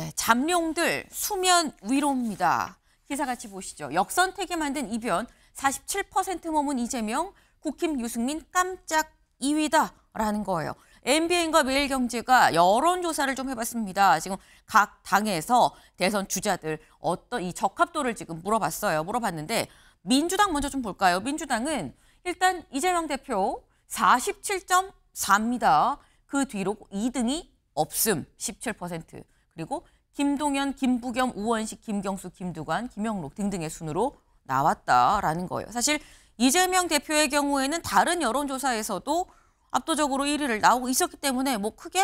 네, 잠룡들 수면 위로입니다. 기사 같이 보시죠. 역선택에 만든 이변 47% 머문 이재명, 국힘 유승민 깜짝 2위다라는 거예요. MBN과 매일경제가 여론조사를 좀 해봤습니다. 지금 각 당에서 대선 주자들 어떤 이 적합도를 지금 물어봤는데 민주당 먼저 좀 볼까요? 민주당은 일단 이재명 대표 47.4입니다. 그 뒤로 2등이 없음 17%. 그리고 김동연, 김부겸, 우원식, 김경수, 김두관, 김영록 등등의 순으로 나왔다라는 거예요. 사실 이재명 대표의 경우에는 다른 여론조사에서도 압도적으로 1위를 나오고 있었기 때문에 뭐 크게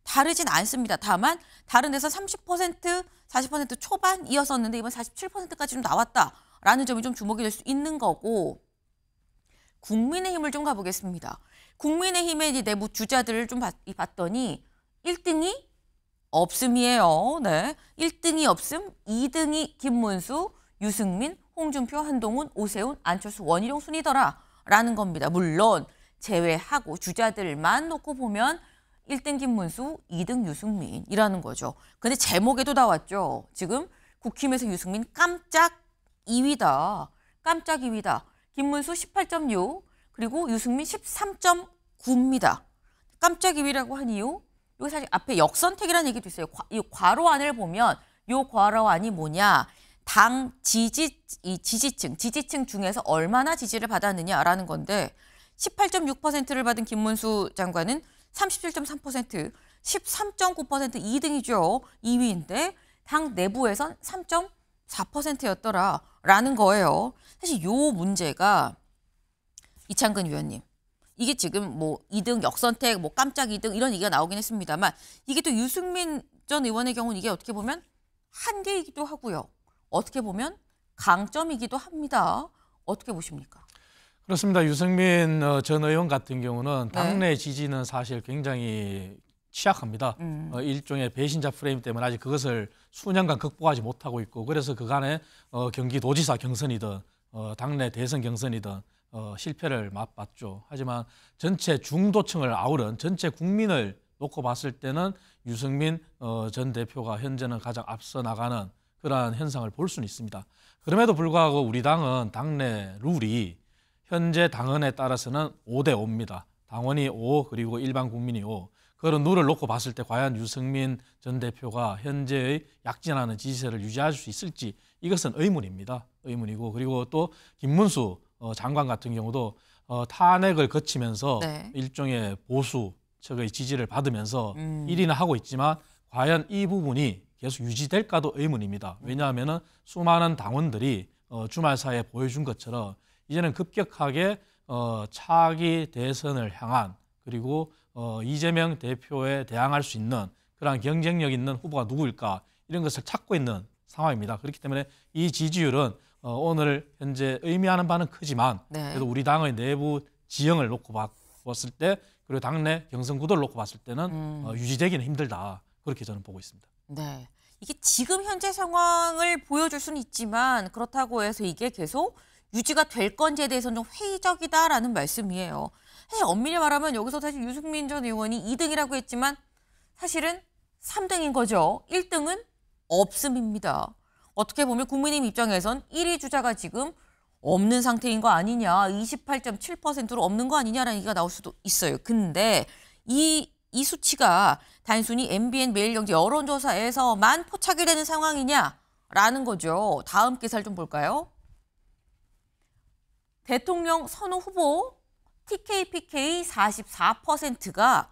다르진 않습니다. 다만 다른 데서 30%, 40% 초반이었었는데 이번 47%까지 좀 나왔다라는 점이 좀 주목이 될 수 있는 거고, 국민의힘을 좀 가보겠습니다. 국민의힘의 이제 내부 주자들을 좀 봤더니 1등이 없음이에요. 네, 1등이 없음, 2등이 김문수, 유승민, 홍준표, 한동훈, 오세훈, 안철수, 원희룡 순이더라라는 겁니다. 물론 제외하고 주자들만 놓고 보면 1등 김문수, 2등 유승민이라는 거죠. 근데 제목에도 나왔죠. 지금 국힘에서 유승민 깜짝 2위다. 깜짝 2위다. 김문수 18.6, 그리고 유승민 13.9입니다. 깜짝 2위라고 한 이유? 여기 사실 앞에 역선택이라는 얘기도 있어요. 이 괄호안을 보면 이 괄호안이 뭐냐? 당 지지층 중에서 얼마나 지지를 받았느냐라는 건데 18.6%를 받은 김문수 장관은 37.3%, 13.9% 2등이죠. 2위인데 당 내부에선 3.4%였더라라는 거예요. 사실 요 문제가 이창근 위원님, 이게 지금 뭐 2등 역선택, 뭐 깜짝 2등 이런 얘기가 나오긴 했습니다만 이게 또 유승민 전 의원의 경우는 이게 어떻게 보면 한계이기도 하고요. 어떻게 보면 강점이기도 합니다. 어떻게 보십니까? 그렇습니다. 유승민 전 의원 같은 경우는 당내 지지는 사실 굉장히 취약합니다. 일종의 배신자 프레임 때문에 아직 그것을 수년간 극복하지 못하고 있고, 그래서 그간에 경기도지사 경선이든 당내 대선 경선이든 실패를 맛봤죠. 하지만 전체 중도층을 아우른 전체 국민을 놓고 봤을 때는 유승민 전 대표가 현재는 가장 앞서 나가는 그러한 현상을 볼 수는 있습니다. 그럼에도 불구하고 우리 당은 당내 룰이 현재 당원에 따라서는 5대 5입니다. 당원이 5, 그리고 일반 국민이 5. 그런 룰을 놓고 봤을 때 과연 유승민 전 대표가 현재의 약진하는 지지세를 유지할 수 있을지, 이것은 의문입니다. 의문이고, 그리고 또 김문수 장관 같은 경우도 탄핵을 거치면서 일종의 보수 측의 지지를 받으면서 1위는 하고 있지만 과연 이 부분이 계속 유지될까도 의문입니다. 왜냐하면 수많은 당원들이 주말 사이에 보여준 것처럼 이제는 급격하게 차기 대선을 향한, 그리고 이재명 대표에 대항할 수 있는 그러한 경쟁력 있는 후보가 누구일까, 이런 것을 찾고 있는 상황입니다. 그렇기 때문에 이 지지율은 오늘 현재 의미하는 바는 크지만 그래도 우리 당의 내부 지형을 놓고 봤을 때, 그리고 당내 경선 구도를 놓고 봤을 때는 유지되기는 힘들다. 그렇게 저는 보고 있습니다. 네, 이게 지금 현재 상황을 보여줄 수는 있지만 그렇다고 해서 이게 계속 유지가 될 건지에 대해서는 좀 회의적이다라는 말씀이에요. 사실 엄밀히 말하면 여기서 사실 유승민 전 의원이 2등이라고 했지만 사실은 3등인 거죠. 1등은 없음입니다. 어떻게 보면 국민의힘 입장에선 1위 주자가 지금 없는 상태인 거 아니냐, 28.7%로 없는 거 아니냐라는 얘기가 나올 수도 있어요. 근데 이 수치가 단순히 MBN 매일경제 여론조사에서만 포착이 되는 상황이냐라는 거죠. 다음 기사를 좀 볼까요? 대통령 선호 후보 TKPK 44%가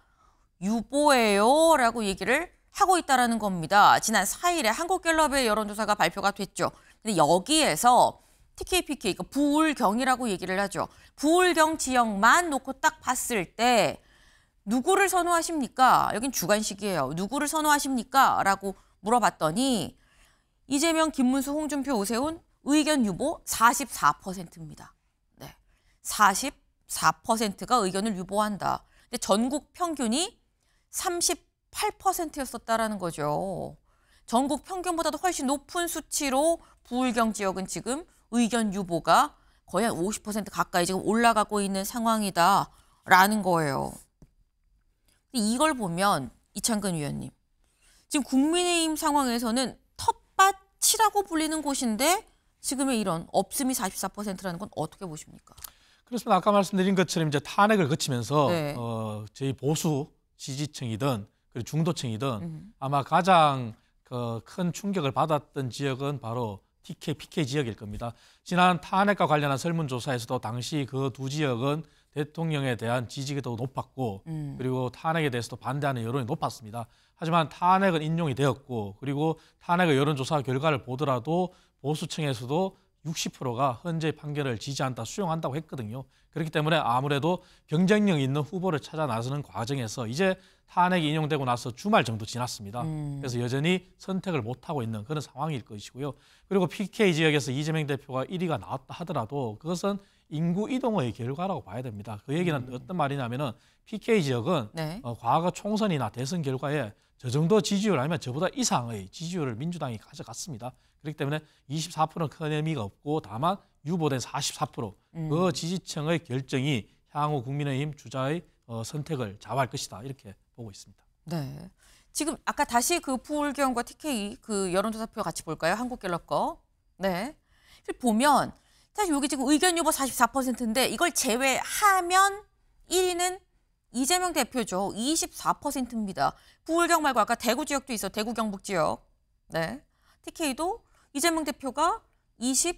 유보예요 라고 얘기를 하고 있다는 겁니다. 지난 4일에 한국갤럽의 여론조사가 발표가 됐죠. 근데 여기에서 TKPK, 그러니까 부울경이라고 얘기를 하죠. 부울경 지역만 놓고 딱 봤을 때 누구를 선호하십니까? 여긴 주관식이에요. 누구를 선호하십니까? 라고 물어봤더니 이재명, 김문수, 홍준표, 오세훈 의견 유보 44%입니다. 네, 44%가 의견을 유보한다. 근데 전국 평균이 38%였었다라는 거죠. 전국 평균보다도 훨씬 높은 수치로 부울경 지역은 지금 의견 유보가 거의 한 50% 가까이 지금 올라가고 있는 상황이다라는 거예요. 이걸 보면 이창근 위원님, 지금 국민의힘 상황에서는 텃밭이라고 불리는 곳인데 지금의 이런 없음이 44%라는 건 어떻게 보십니까? 그렇습니다. 아까 말씀드린 것처럼 이제 탄핵을 거치면서 네. 저희 보수 지지층이든 그리고 중도층이든 아마 가장 큰 충격을 받았던 지역은 바로 PK 지역일 겁니다. 지난 탄핵과 관련한 설문조사에서도 당시 그 두 지역은 대통령에 대한 지지가 더 높았고 그리고 탄핵에 대해서도 반대하는 여론이 높았습니다. 하지만 탄핵은 인용이 되었고 그리고 탄핵의 여론조사 결과를 보더라도 보수층에서도 60%가 헌재 판결을 지지한다, 수용한다고 했거든요. 그렇기 때문에 아무래도 경쟁력 있는 후보를 찾아 나서는 과정에서 이제 탄핵이 인용되고 나서 주말 정도 지났습니다. 그래서 여전히 선택을 못하고 있는 그런 상황일 것이고요. 그리고 PK 지역에서 이재명 대표가 1위가 나왔다 하더라도 그것은 인구 이동의 결과라고 봐야 됩니다. 그 얘기는 어떤 말이냐면은 PK 지역은 네. 과거 총선이나 대선 결과에 저 정도 지지율 아니면 저보다 이상의 지지율을 민주당이 가져갔습니다. 그렇기 때문에 24%는 큰 의미가 없고 다만 유보된 44%, 그 지지층의 결정이 향후 국민의힘 주자의 선택을 좌우할 것이다. 이렇게 보고 있습니다. 네. 지금 아까 다시 그 부울경과 TK 그 여론조사표 같이 볼까요? 한국갤럽 거. 네. 보면 사실 여기 지금 의견 유보 44%인데 이걸 제외하면 1위는 이재명 대표죠. 24%입니다. 부울경 말고 아까 대구 지역도 있어. 대구 경북 지역. 네. TK도 이재명 대표가 22%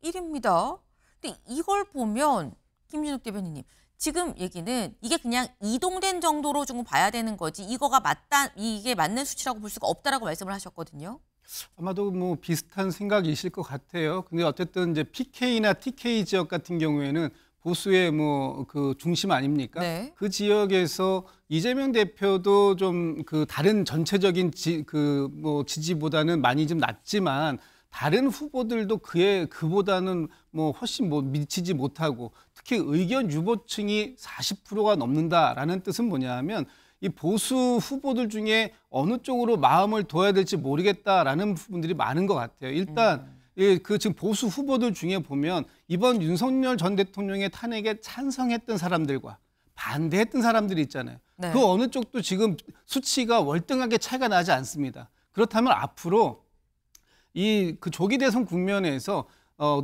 1위입니다. 근데 이걸 보면 김진욱 대변인님, 지금 얘기는 이게 그냥 이동된 정도로 좀 봐야 되는 거지 이게 맞는 수치라고 볼 수가 없다라고 말씀을 하셨거든요. 아마도 뭐 비슷한 생각이실 것 같아요. 근데 어쨌든 이제 PK나 TK 지역 같은 경우에는 보수의 뭐 그 중심 아닙니까? 네. 그 지역에서 이재명 대표도 좀 그 다른 전체적인 지지보다는 많이 좀 낮지만 다른 후보들도 그보다는 뭐 훨씬 미치지 못하고 특히 의견 유보층이 40%가 넘는다라는 뜻은 뭐냐면 이 보수 후보들 중에 어느 쪽으로 마음을 둬야 될지 모르겠다라는 부분들이 많은 것 같아요. 일단 지금 보수 후보들 중에 보면 이번 윤석열 전 대통령의 탄핵에 찬성했던 사람들과 반대했던 사람들이 있잖아요. 네. 그 어느 쪽도 지금 수치가 월등하게 차이가 나지 않습니다. 그렇다면 앞으로 그 조기 대선 국면에서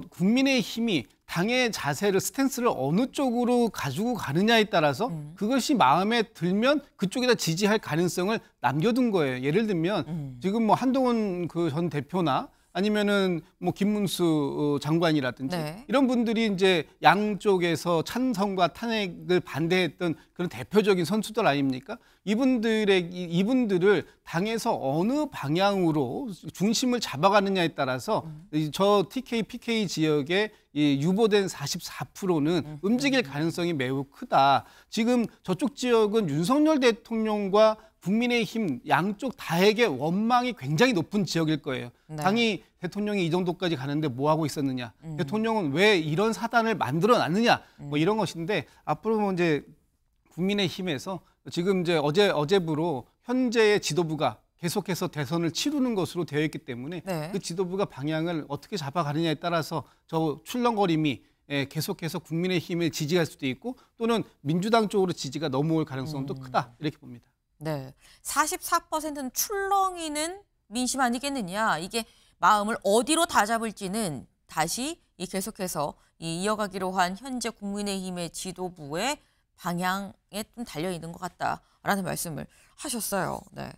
국민의힘이 당의 자세를 스탠스를 어느 쪽으로 가지고 가느냐에 따라서 그것이 마음에 들면 그쪽에다 지지할 가능성을 남겨둔 거예요. 예를 들면 지금 뭐 한동훈 그 전 대표나 아니면은 뭐 김문수 장관이라든지 네. 이런 분들이 이제 양쪽에서 찬성과 탄핵을 반대했던 그런 대표적인 선수들 아닙니까? 이분들을 당에서 어느 방향으로 중심을 잡아가느냐에 따라서 저 TK, PK 지역의 이 유보된 44%는 움직일 가능성이 매우 크다. 지금 저쪽 지역은 윤석열 대통령과 국민의힘 양쪽 다에게 원망이 굉장히 높은 지역일 거예요. 네. 당이 대통령이 이 정도까지 가는데 뭐 하고 있었느냐? 대통령은 왜 이런 사단을 만들어놨느냐? 뭐 이런 것인데 앞으로 뭐 이제 국민의힘에서 지금 이제 어제부로 현재의 지도부가 계속해서 대선을 치르는 것으로 되어 있기 때문에 네. 그 지도부가 방향을 어떻게 잡아가느냐에 따라서 저 출렁거림이 계속해서 국민의힘에 지지할 수도 있고 또는 민주당 쪽으로 지지가 넘어올 가능성도 크다 이렇게 봅니다. 네. 44%는 출렁이는 민심 아니겠느냐. 이게 마음을 어디로 다 잡을지는 다시 계속해서 이어가기로 한 현재 국민의힘의 지도부의 방향에 좀 달려있는 것 같다라는 말씀을 하셨어요. 네.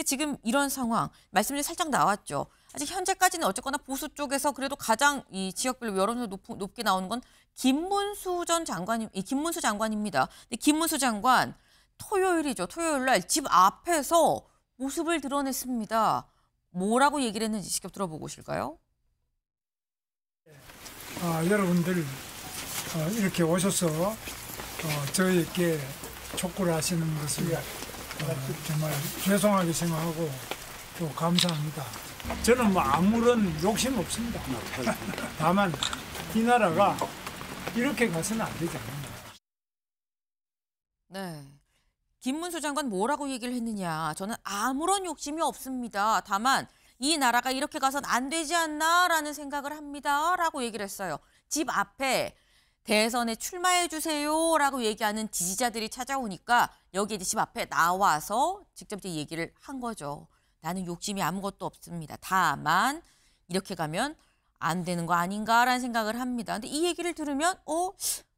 지금 이런 상황, 말씀이 살짝 나왔죠. 아직 현재까지는 어쨌거나 보수 쪽에서 그래도 가장 이 지역별로 여론이 높게 나오는 건 김문수 장관입니다. 근데 김문수 장관 토요일이죠. 토요일 날 집 앞에서 모습을 드러냈습니다. 뭐라고 얘기를 했는지 직접 들어보고 오실까요? 여러분들 이렇게 오셔서 저희에게 촉구를 하시는 것을 정말 죄송하게 생각하고 또 감사합니다. 저는 뭐 아무런 욕심 없습니다. 다만 이 나라가 이렇게 가서는 안 되지 않나. 네. 김문수 장관 뭐라고 얘기를 했느냐. 저는 아무런 욕심이 없습니다. 다만 이 나라가 이렇게 가선 안 되지 않나라는 생각을 합니다. 라고 얘기를 했어요. 집 앞에 대선에 출마해 주세요라고 얘기하는 지지자들이 찾아오니까 여기 이제 집 앞에 나와서 직접 이제 얘기를 한 거죠. 나는 욕심이 아무것도 없습니다. 다만 이렇게 가면 안 되는 거 아닌가라는 생각을 합니다. 근데 이 얘기를 들으면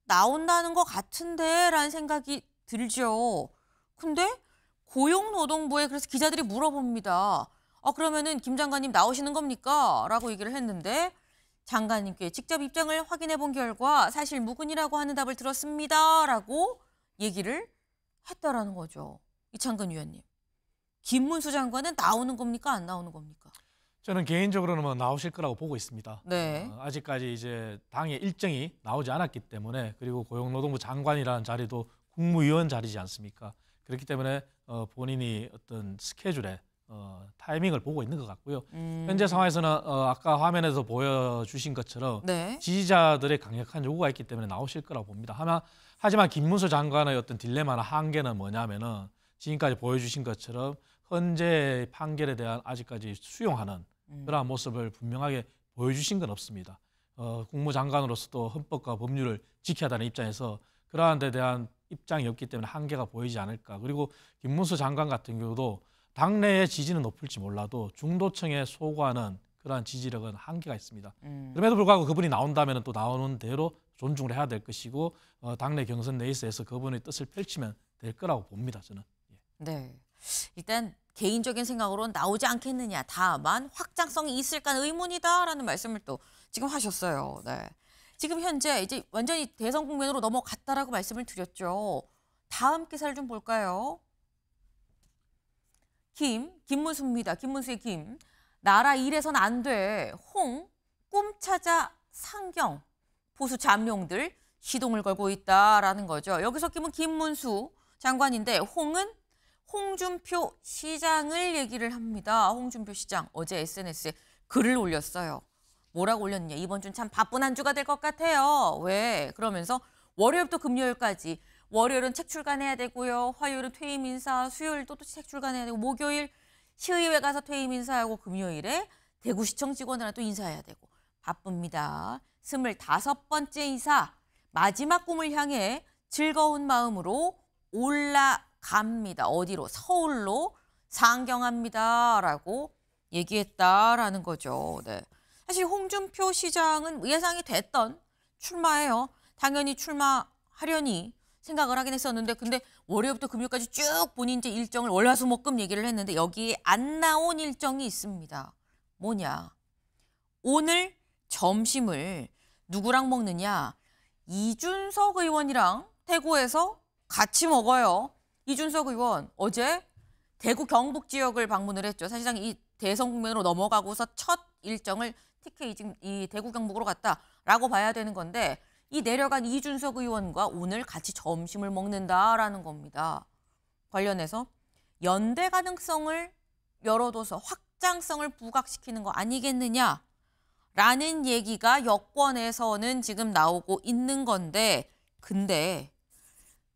나온다는 것 같은데 라는 생각이 들죠. 근데 고용노동부에 그래서 기자들이 물어봅니다. 그러면은 김 장관님 나오시는 겁니까? 라고 얘기를 했는데 장관님께 직접 입장을 확인해 본 결과 사실 무근이라고 하는 답을 들었습니다. 라고 얘기를 했다라는 거죠. 이창근 위원님. 김문수 장관은 나오는 겁니까? 안 나오는 겁니까? 저는 개인적으로는 뭐 나오실 거라고 보고 있습니다. 네. 아직까지 이제 당의 일정이 나오지 않았기 때문에 그리고 고용노동부 장관이라는 자리도 국무위원 자리지 않습니까? 그렇기 때문에 본인이 어떤 스케줄에 타이밍을 보고 있는 것 같고요. 현재 상황에서는 아까 화면에서 보여주신 것처럼 네. 지지자들의 강력한 요구가 있기 때문에 나오실 거라고 봅니다. 하지만 김문수 장관의 어떤 딜레마나 한계는 뭐냐면은 지금까지 보여주신 것처럼 헌재 판결에 대한 아직까지 수용하는 그러한 모습을 분명하게 보여주신 건 없습니다. 국무장관으로서도 헌법과 법률을 지켜야 하는 입장에서 그러한 데 대한 입장이 없기 때문에 한계가 보이지 않을까. 그리고 김문수 장관 같은 경우도 당내의 지지는 높을지 몰라도 중도층에 소구하는 그러한 지지력은 한계가 있습니다. 그럼에도 불구하고 그분이 나온다면 또 나오는 대로 존중을 해야 될 것이고 당내 경선 레이스에서 그분의 뜻을 펼치면 될 거라고 봅니다. 저는. 네. 일단 개인적인 생각으로는 나오지 않겠느냐. 다만 확장성이 있을까는 의문이다라는 말씀을 또 지금 하셨어요. 네. 지금 현재 이제 완전히 대선 국면으로 넘어갔다라고 말씀을 드렸죠. 다음 기사를 좀 볼까요? 김문수입니다. 김문수의 김. 나라 이래선 안 돼. 꿈 찾아 상경. 보수 잠룡들 시동을 걸고 있다라는 거죠. 여기서 김문수 장관인데 홍은 홍준표 시장을 얘기를 합니다. 홍준표 시장 어제 SNS에 글을 올렸어요. 뭐라고 올렸냐. 이번 주는 참 바쁜 한 주가 될 것 같아요. 왜? 그러면서 월요일부터 금요일까지 월요일은 책 출간해야 되고요. 화요일은 퇴임 인사, 수요일도 또 책 출간해야 되고 목요일 시의회 가서 퇴임 인사하고 금요일에 대구시청 직원들한테 또 인사해야 되고 바쁩니다. 25번째 인사 마지막 꿈을 향해 즐거운 마음으로 올라갑니다. 어디로? 서울로 상경합니다라고 얘기했다라는 거죠. 네. 사실 홍준표 시장은 예상이 됐던 출마예요. 당연히 출마하려니 생각을 하긴 했었는데 근데 월요일부터 금요일까지 쭉 본인 이제 일정을 월화수목금 얘기를 했는데 여기에 안 나온 일정이 있습니다. 뭐냐? 오늘 점심을 누구랑 먹느냐? 이준석 의원이랑 대구에서 같이 먹어요. 이준석 의원 어제 대구 경북 지역을 방문을 했죠. 사실상 이 대선 국면으로 넘어가고서 첫 일정을 TK 지금 이 대구 경북으로 갔다라고 봐야 되는 건데 이 내려간 이준석 의원과 오늘 같이 점심을 먹는다라는 겁니다. 관련해서 연대 가능성을 열어둬서 확장성을 부각시키는 거 아니겠느냐라는 얘기가 여권에서는 지금 나오고 있는 건데 근데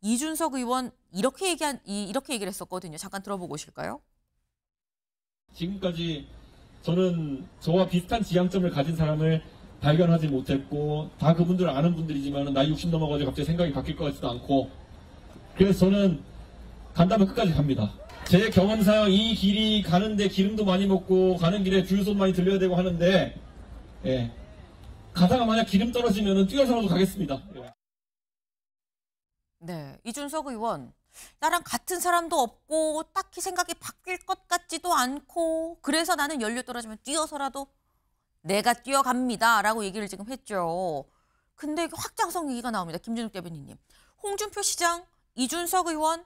이준석 의원 이렇게 얘기를 했었거든요. 잠깐 들어보고 오실까요? 지금까지 저는 저와 비슷한 지향점을 가진 사람을 발견하지 못했고 다 그분들 아는 분들이지만 나이 60 넘어가지고 갑자기 생각이 바뀔 것 같지도 않고 그래서 저는 간다면 끝까지 갑니다. 제 경험상 이 길이 가는데 기름도 많이 먹고 가는 길에 주유소 많이 들려야 되고 하는데 가다가 만약 기름 떨어지면 뛰어서라도 가겠습니다. 네, 이준석 의원 나랑 같은 사람도 없고 딱히 생각이 바뀔 것 같지도 않고 그래서 나는 연료 떨어지면 뛰어서라도 내가 뛰어갑니다라고 얘기를 지금 했죠. 근데 확장성 얘기가 나옵니다. 김준욱 대변인님. 홍준표 시장, 이준석 의원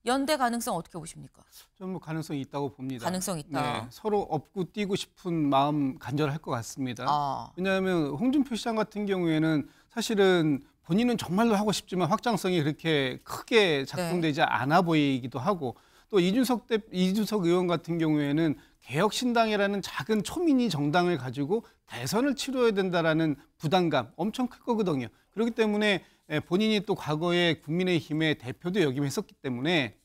연대 가능성 어떻게 보십니까? 좀 가능성이 있다고 봅니다. 가능성 있다. 네, 서로 업고 뛰고 싶은 마음 간절할 것 같습니다. 왜냐하면 홍준표 시장 같은 경우에는 사실은 본인은 정말로 하고 싶지만 확장성이 그렇게 크게 작동되지 않아 보이기도 하고 또 이준석 의원 같은 경우에는 개혁신당이라는 작은 초미니 정당을 가지고 대선을 치러야 된다라는 부담감 엄청 클 거거든요. 그렇기 때문에 본인이 또 과거에 국민의힘의 대표도 역임했었기 때문에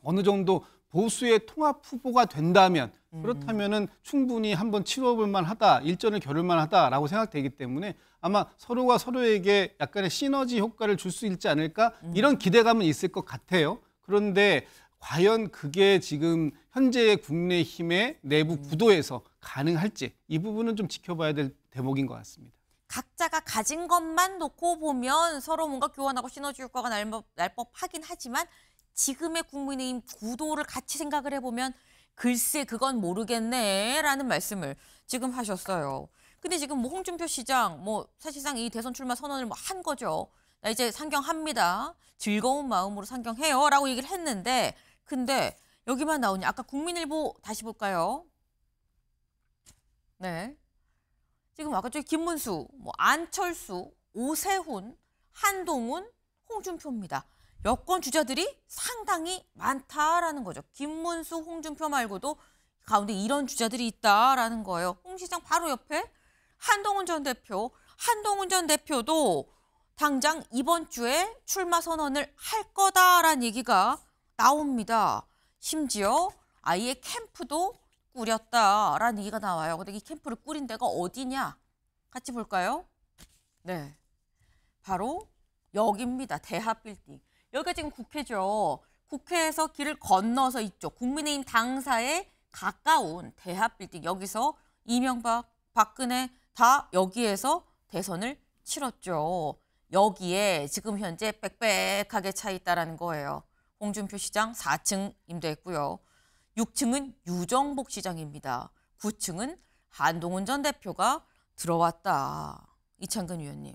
어느 정도 보수의 통합 후보가 된다면 그렇다면은 충분히 한번 치러볼 만하다, 일전을 겨룰 만하다라고 생각되기 때문에 아마 서로가 서로에게 약간의 시너지 효과를 줄 수 있지 않을까 이런 기대감은 있을 것 같아요. 그런데 과연 그게 지금 현재의 국민의힘의 내부 구도에서 가능할지 이 부분은 좀 지켜봐야 될 대목인 것 같습니다. 각자가 가진 것만 놓고 보면 서로 뭔가 교환하고 시너지 효과가 날 법하긴 하지만 지금의 국민의힘 구도를 같이 생각을 해보면 글쎄 그건 모르겠네라는 말씀을 지금 하셨어요. 근데 지금 뭐 홍준표 시장 뭐 사실상 이 대선 출마 선언을 뭐 한 거죠. 나 이제 상경합니다. 즐거운 마음으로 상경해요라고 얘기를 했는데 근데 여기만 나오냐. 아까 국민일보 다시 볼까요? 네. 지금 아까 저기 김문수, 뭐 안철수, 오세훈, 한동훈, 홍준표입니다. 여권 주자들이 상당히 많다라는 거죠. 김문수, 홍준표 말고도 가운데 이런 주자들이 있다라는 거예요. 홍 시장 바로 옆에 한동훈 전 대표. 한동훈 전 대표도 당장 이번 주에 출마 선언을 할 거다라는 얘기가 나옵니다. 심지어 아예 캠프도 꾸렸다라는 얘기가 나와요. 근데 이 캠프를 꾸린 데가 어디냐? 같이 볼까요? 네, 바로 여기입니다. 대합빌딩. 여기가 지금 국회죠. 국회에서 길을 건너서 이쪽 국민의힘 당사에 가까운 대합빌딩. 여기서 이명박, 박근혜 다 여기에서 대선을 치렀죠. 여기에 지금 현재 빽빽하게 차 있다라는 거예요. 홍준표 시장 4층 임대했고요. 6층은 유정복 시장입니다. 9층은 한동훈 전 대표가 들어왔다. 이창근 의원님.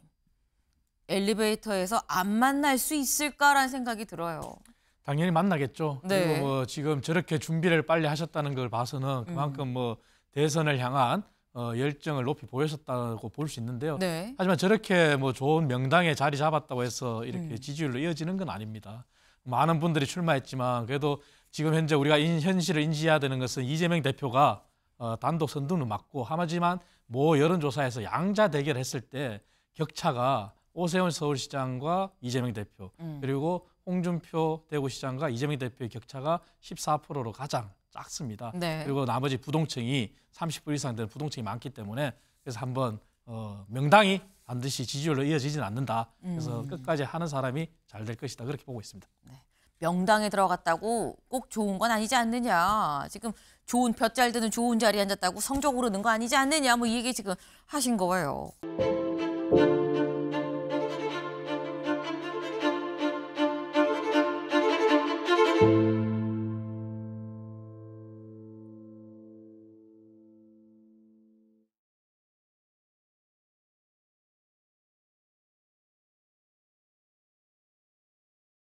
엘리베이터에서 안 만날 수 있을까라는 생각이 들어요. 당연히 만나겠죠. 네. 그리고 뭐 지금 저렇게 준비를 빨리 하셨다는 걸 봐서는 그만큼 뭐 대선을 향한 열정을 높이 보였었다고 볼 수 있는데요. 네. 하지만 저렇게 뭐 좋은 명당에 자리 잡았다고 해서 이렇게 지지율로 이어지는 건 아닙니다. 많은 분들이 출마했지만 그래도 지금 현재 우리가 현실을 인지해야 되는 것은 이재명 대표가 단독 선두는 맞고 하지만 모 여론조사에서 양자 대결했을 때 격차가 오세훈 서울시장과 이재명 대표 그리고 홍준표 대구시장과 이재명 대표의 격차가 14%로 가장 작습니다. 네. 그리고 나머지 부동층이 30% 이상 되는 부동층이 많기 때문에 그래서 한번 명당이 반드시 지지율로 이어지지는 않는다. 그래서 끝까지 하는 사람이 잘 될 것이다. 그렇게 보고 있습니다. 네. 명당에 들어갔다고 꼭 좋은 건 아니지 않느냐. 지금 좋은 볕 잘 드는 좋은 자리에 앉았다고 성적 오르는 거 아니지 않느냐. 뭐 이 얘기 지금 하신 거예요.